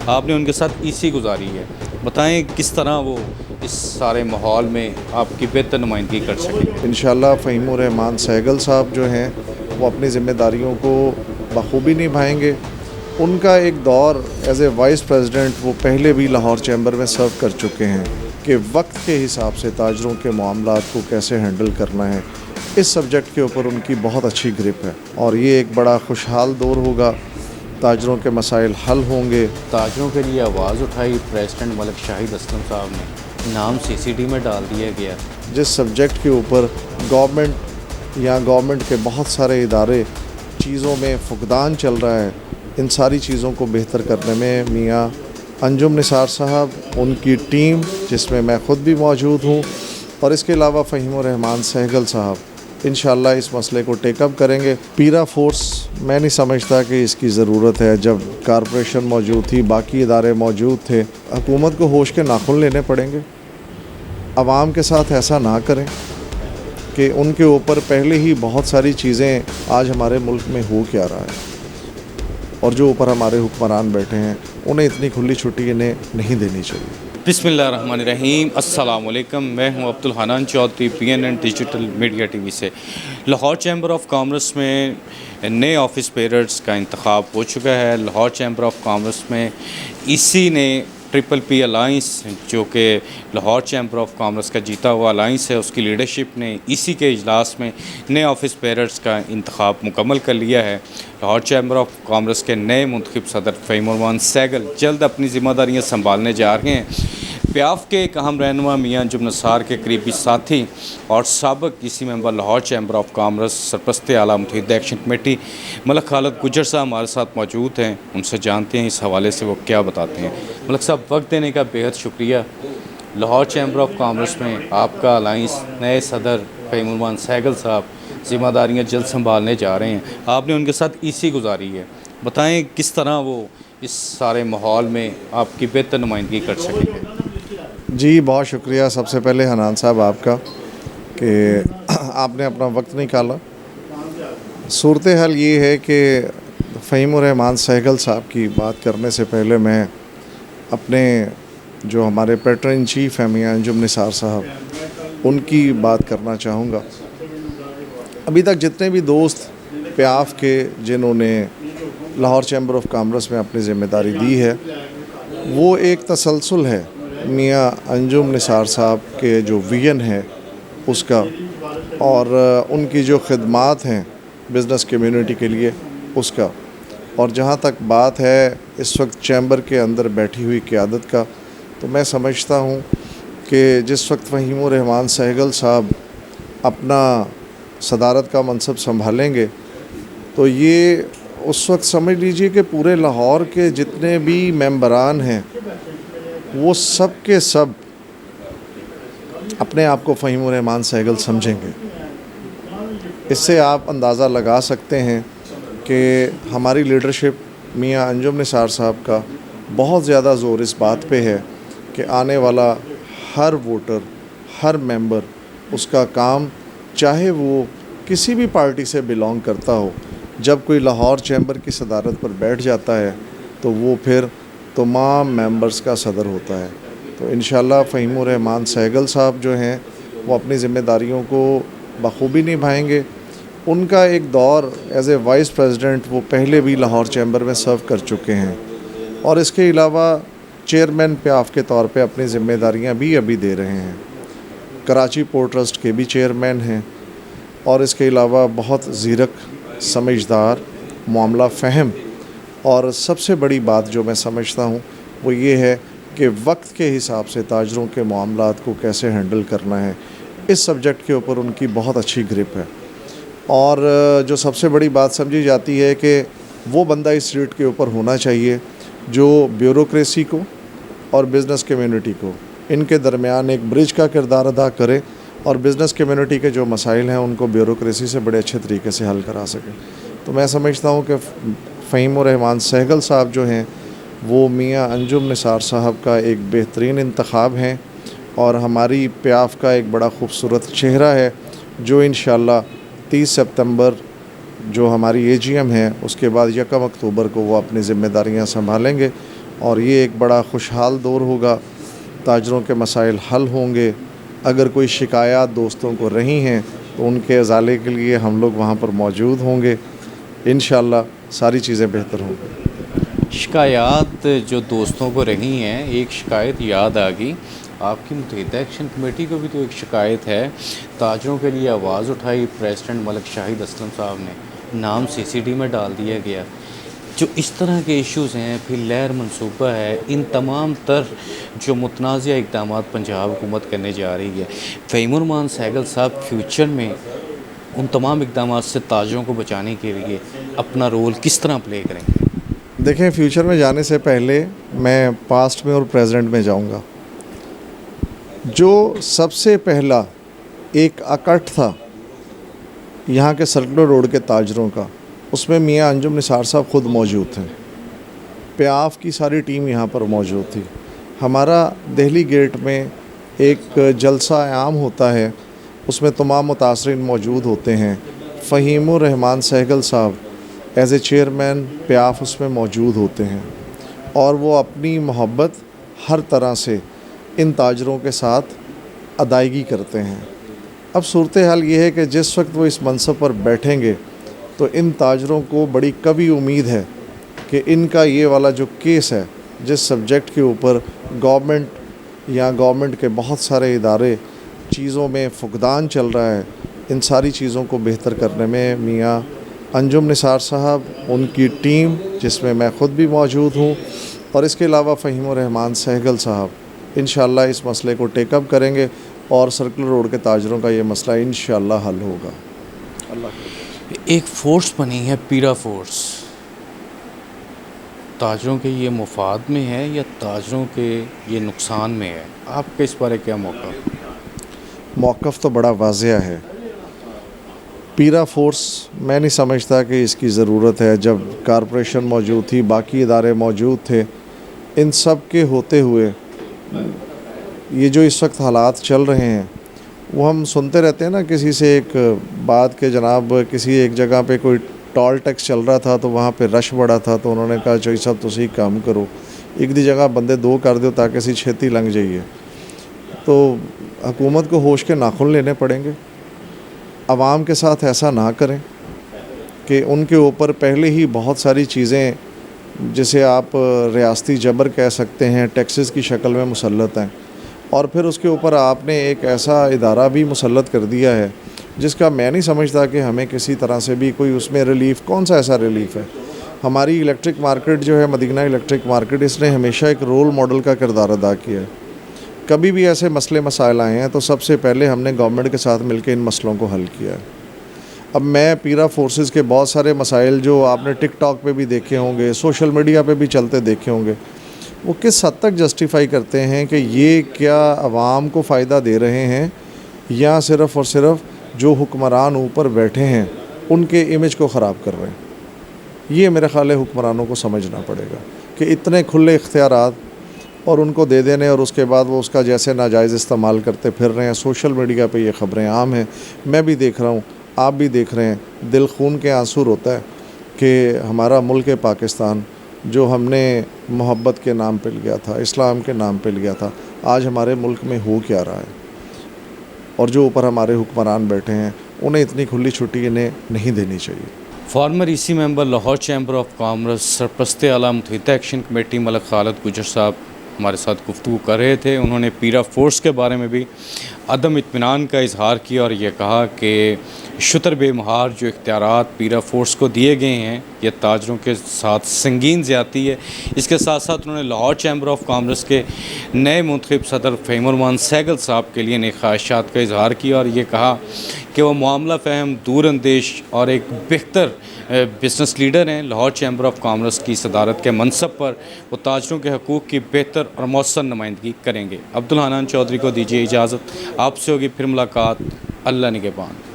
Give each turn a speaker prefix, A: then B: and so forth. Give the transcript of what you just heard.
A: آپ نے ان کے ساتھ ایسی گزاری ہے، بتائیں کس طرح وہ اس سارے ماحول میں آپ کی بہتر نمائندگی کر سکیں؟
B: انشاءاللہ فہیم الرحمان سہگل صاحب جو ہیں وہ اپنی ذمہ داریوں کو بخوبی نبھائیں گے۔ ان کا ایک دور ایز اے وائس پریزیڈنٹ وہ پہلے بھی لاہور چیمبر میں سرو کر چکے ہیں کہ وقت کے حساب سے تاجروں کے معاملات کو کیسے ہینڈل کرنا ہے، اس سبجیکٹ کے اوپر ان کی بہت اچھی گرپ ہے، اور یہ ایک بڑا خوشحال دور ہوگا، تاجروں کے مسائل حل ہوں گے۔
A: تاجروں کے لیے آواز اٹھائی پریزیڈنٹ ملک شاہد اسلم صاحب نے، نام CCD میں ڈال دیا گیا۔
B: جس سبجیکٹ کے اوپر گورنمنٹ کے بہت سارے ادارے چیزوں میں فقدان چل رہا ہے، ان ساری چیزوں کو بہتر کرنے میں میاں انجم نثار صاحب، ان کی ٹیم جس میں میں خود بھی موجود ہوں، اور اس کے علاوہ فہیم الرحمان سہگل صاحب انشاءاللہ اس مسئلے کو ٹیک اپ کریں گے۔ پیرا فورس میں نہیں سمجھتا کہ اس کی ضرورت ہے، جب کارپوریشن موجود تھی، باقی ادارے موجود تھے، حکومت کو ہوش کے ناخن لینے پڑیں گے۔ عوام کے ساتھ ایسا نہ کریں کہ ان کے اوپر پہلے ہی بہت ساری چیزیں آج ہمارے ملک میں ہو کیا رہا ہے، اور جو اوپر ہمارے حکمران بیٹھے ہیں انہیں اتنی کھلی چھٹی انہیں نہیں دینی چاہیے۔
A: بسم اللہ الرحمن الرحیم، السلام علیکم، میں ہوں Abdul Hanan Chaudhry, PNN digital media TV سے۔ لاہور چیمبر آف کامرس میں نئے آفس بیررز کا انتخاب ہو چکا ہے۔ لاہور چیمبر آف کامرس میں EC نے PPP الائنس، جو کہ لاہور چیمبر آف کامرس کا جیتا ہوا الائنس ہے، اس کی لیڈرشپ نے EC کے اجلاس میں نئے آفس بیررز کا انتخاب مکمل کر لیا ہے۔ لاہور چیمبر آف کامرس کے نئے منتخب صدر فہیم الرحمان سہگل جلد اپنی ذمہ داریاں سنبھالنے جا رہے ہیں۔ پیاف کے ایک اہم رہنما میاں انجم نثار کے قریبی ساتھی اور سابق EC member Lahore chamber of commerce سرپرست اعلیٰ متحدہ ایکشن کمیٹی ملک خالد گجر صاحب ہمارے ساتھ موجود ہیں، ان سے جانتے ہیں اس حوالے سے وہ کیا بتاتے ہیں۔ ملک صاحب، وقت دینے کا بےحد شکریہ۔ لاہور چیمبر آف کامرس میں آپ کا الائنس، نئے صدر فہیم الرحمان سہگل صاحب ذمہ داریاں جلد سنبھالنے جا رہے ہیں، آپ نے ان کے ساتھ EC گزاری ہے، بتائیں کس طرح وہ اس سارے ماحول میں آپ کی بہتر نمائندگی کر سکیں گے؟
B: جی بہت شکریہ سب سے پہلے حنان صاحب آپ کا کہ آپ نے اپنا وقت نکالا۔ صورتحال یہ ہے کہ فہیم الرحمان سہگل صاحب کی بات کرنے سے پہلے میں اپنے جو ہمارے پیٹرن ان چیف ہیں میاں انجم نثار صاحب، ان کی بات کرنا چاہوں گا۔ ابھی تک جتنے بھی دوست پیاف کے جنہوں نے لاہور چیمبر آف کامرس میں اپنی ذمہ داری دی ہے، وہ ایک تسلسل ہے میاں انجم نثار صاحب کے جو ویژن ہے اس کا، اور ان کی جو خدمات ہیں بزنس کمیونٹی کے لیے اس کا، اور جہاں تک بات ہے اس وقت چیمبر کے اندر بیٹھی ہوئی قیادت کا، تو میں سمجھتا ہوں کہ جس وقت فہیم الرحمان سہگل صاحب اپنا صدارت کا منصب سنبھالیں گے تو یہ اس وقت سمجھ لیجئے کہ پورے لاہور کے جتنے بھی ممبران ہیں وہ سب کے سب اپنے آپ کو فہیم الرحمان سہگل سمجھیں گے۔ اس سے آپ اندازہ لگا سکتے ہیں کہ ہماری لیڈرشپ میاں انجم نثار صاحب کا بہت زیادہ زور اس بات پہ ہے کہ آنے والا ہر ووٹر، ہر ممبر، اس کا کام چاہے وہ کسی بھی پارٹی سے بلانگ کرتا ہو، جب کوئی لاہور چیمبر کی صدارت پر بیٹھ جاتا ہے تو وہ پھر تمام ممبرز کا صدر ہوتا ہے۔ تو انشاءاللہ فہیم الرحمان سہگل صاحب جو ہیں وہ اپنی ذمہ داریوں کو بخوبی نبھائیں گے۔ ان کا ایک دور ایز اے وائس پریزیڈنٹ وہ پہلے بھی لاہور چیمبر میں سرو کر چکے ہیں، اور اس کے علاوہ چیئرمین پیاف کے طور پہ اپنی ذمہ داریاں بھی ابھی دے رہے ہیں۔ کراچی پورٹ ٹرسٹ کے بھی چیئرمین ہیں، اور اس کے علاوہ بہت زیرک، سمجھدار، معاملہ فہم، اور سب سے بڑی بات جو میں سمجھتا ہوں وہ یہ ہے کہ وقت کے حساب سے تاجروں کے معاملات کو کیسے ہینڈل کرنا ہے، اس سبجیکٹ کے اوپر ان کی بہت اچھی گرپ ہے۔ اور جو سب سے بڑی بات سمجھی جاتی ہے کہ وہ بندہ اس سیٹ کے اوپر ہونا چاہیے جو بیوروکریسی کو اور بزنس کمیونٹی کو ان کے درمیان ایک برج کا کردار ادا کرے، اور بزنس کمیونٹی کے جو مسائل ہیں ان کو بیوروکریسی سے بڑے اچھے طریقے سے حل کرا سکے۔ تو میں سمجھتا ہوں کہ فہیم الرحمان سہگل صاحب جو ہیں وہ میاں انجم نثار صاحب کا ایک بہترین انتخاب ہیں، اور ہماری پیاف کا ایک بڑا خوبصورت چہرہ ہے جو انشاءاللہ 30 سپتمبر جو ہماری AGM ہے اس کے بعد 1 اکتوبر کو وہ اپنی ذمہ داریاں سنبھالیں گے، اور یہ ایک بڑا خوشحال دور ہوگا. تاجروں کے مسائل حل ہوں گے. اگر کوئی شکایات دوستوں کو رہی ہیں تو ان کے ازالے کے لیے ہم لوگ وہاں پر موجود ہوں گے. انشاءاللہ ساری چیزیں بہتر ہوں گی.
A: شکایات جو دوستوں کو رہی ہیں، ایک شکایت یاد آ گئی، آپ کی متحدہ ایکشن کمیٹی کو بھی تو ایک شکایت ہے، تاجروں کے لیے آواز اٹھائی پریزیڈنٹ ملک شاہد اسلم صاحب نے، نام CCD میں ڈال دیا گیا. جو اس طرح کے ایشوز ہیں، پھر لہر منصوبہ ہے، ان تمام تر جو متنازع اقدامات پنجاب حکومت کرنے جا رہی ہے، فہیم الرحمان سہگل صاحب فیوچر میں ان تمام اقدامات سے تاجروں کو بچانے کے لیے اپنا رول کس طرح پلے کریں گے؟
B: دیکھیں، فیوچر میں جانے سے پہلے میں پاسٹ میں اور پریزنٹ میں جاؤں گا. جو سب سے پہلا ایک اکٹھ تھا یہاں کے سرکلر روڈ کے تاجروں کا، اس میں میاں انجم نثار صاحب خود موجود تھے. پیاف کی ساری ٹیم یہاں پر موجود تھی. ہمارا دہلی گیٹ میں ایک جلسہ عام ہوتا ہے، اس میں تمام متاثرین موجود ہوتے ہیں. فہیم الرحمان سہگل صاحب ایز اے چیئرمین پیاف اس میں موجود ہوتے ہیں، اور وہ اپنی محبت ہر طرح سے ان تاجروں کے ساتھ ادائیگی کرتے ہیں. اب صورتحال یہ ہے کہ جس وقت وہ اس منصب پر بیٹھیں گے تو ان تاجروں کو بڑی کبھی امید ہے کہ ان کا یہ والا جو کیس ہے، جس سبجیکٹ کے اوپر گورنمنٹ کے بہت سارے ادارے چیزوں میں فقدان چل رہا ہے، ان ساری چیزوں کو بہتر کرنے میں میاں انجم نثار صاحب، ان کی ٹیم جس میں میں خود بھی موجود ہوں، اور اس کے علاوہ فہیم الرحمان سہگل صاحب انشاءاللہ اس مسئلے کو ٹیک اپ کریں گے، اور سرکل روڈ کے تاجروں کا یہ مسئلہ انشاءاللہ حل ہوگا.
A: ایک فورس بنی ہے پیرا فورس، تاجروں کے یہ مفاد میں ہے یا تاجروں کے یہ نقصان میں ہے؟ آپ کا اس بارے کیا
B: موقف تو بڑا واضح ہے. پیرا فورس میں نہیں سمجھتا کہ اس کی ضرورت ہے. جب کارپوریشن موجود تھی، باقی ادارے موجود تھے، ان سب کے ہوتے ہوئے یہ جو اس وقت حالات چل رہے ہیں، وہ ہم سنتے رہتے ہیں نا کسی سے ایک بات کہ جناب کسی ایک جگہ پہ کوئی ٹول ٹیکس چل رہا تھا تو وہاں پہ رش بڑا تھا، تو انہوں نے کہا چوئی صاحب تسی کام کرو، ایک دی جگہ بندے دو کر دیو تاکہ اسی چھتی لنگ جائیے. تو حکومت کو ہوش کے ناخن لینے پڑیں گے. عوام کے ساتھ ایسا نہ کریں کہ ان کے اوپر پہلے ہی بہت ساری چیزیں جسے آپ ریاستی جبر کہہ سکتے ہیں، ٹیکسز کی شکل میں مسلط ہیں، اور پھر اس کے اوپر آپ نے ایک ایسا ادارہ بھی مسلط کر دیا ہے جس کا میں نہیں سمجھتا کہ ہمیں کسی طرح سے بھی کوئی اس میں ریلیف، کون سا ایسا ریلیف ہے. ہماری الیکٹرک مارکیٹ جو ہے، مدینہ الیکٹرک مارکیٹ، اس نے ہمیشہ ایک رول ماڈل کا کردار ادا کیا ہے. کبھی بھی ایسے مسئلے مسائل آئے ہیں تو سب سے پہلے ہم نے گورنمنٹ کے ساتھ مل کے ان مسئلوں کو حل کیا ہے. اب میں پیرا فورسز کے بہت سارے مسائل جو آپ نے ٹک ٹاک پہ بھی دیکھے ہوں گے، سوشل میڈیا پہ بھی چلتے دیکھے ہوں گے، وہ کس حد تک جسٹیفائی کرتے ہیں کہ یہ کیا عوام کو فائدہ دے رہے ہیں، یا صرف اور صرف جو حکمران اوپر بیٹھے ہیں ان کے امیج کو خراب کر رہے ہیں. یہ میرے خیال ہے حکمرانوں کو سمجھنا پڑے گا کہ اتنے کھلے اختیارات اور ان کو دے دینے، اور اس کے بعد وہ اس کا جیسے ناجائز استعمال کرتے پھر رہے ہیں. سوشل میڈیا پہ یہ خبریں عام ہیں، میں بھی دیکھ رہا ہوں، آپ بھی دیکھ رہے ہیں. دل خون کے آنسو ہوتا ہے کہ ہمارا ملک پاکستان جو ہم نے محبت کے نام پہ لیا تھا، اسلام کے نام پہ لیا تھا، آج ہمارے ملک میں ہو کیا رہا ہے. اور جو اوپر ہمارے حکمران بیٹھے ہیں انہیں اتنی کھلی چھٹی انہیں نہیں دینی چاہیے.
A: Former EC member Lahore chamber of commerce سرپرست اعلیٰ متحدہ ایکشن کمیٹی ملک خالد گجر صاحب ہمارے ساتھ گفتگو کر رہے تھے. انہوں نے پیرا فورس کے بارے میں بھی عدم اطمینان کا اظہار کیا اور یہ کہا کہ شتر بے مہار جو اختیارات پیرا فورس کو دیے گئے ہیں یہ تاجروں کے ساتھ سنگین زیادتی ہے. اس کے ساتھ ساتھ انہوں نے لاہور چیمبر آف کامرس کے نئے منتخب صدر فہیم الرحمان سہگل صاحب کے لیے نیک خواہشات کا اظہار کیا اور یہ کہا کہ وہ معاملہ فہم، دور اندیش اور ایک بہتر بزنس لیڈر ہیں. لاہور چیمبر آف کامرس کی صدارت کے منصب پر وہ تاجروں کے حقوق کی بہتر اور مؤثر نمائندگی کریں گے. عبدالحنان چودھری کو دیجیے اجازت، آپ سے ہوگی پھر ملاقات. اللہ نگہبان.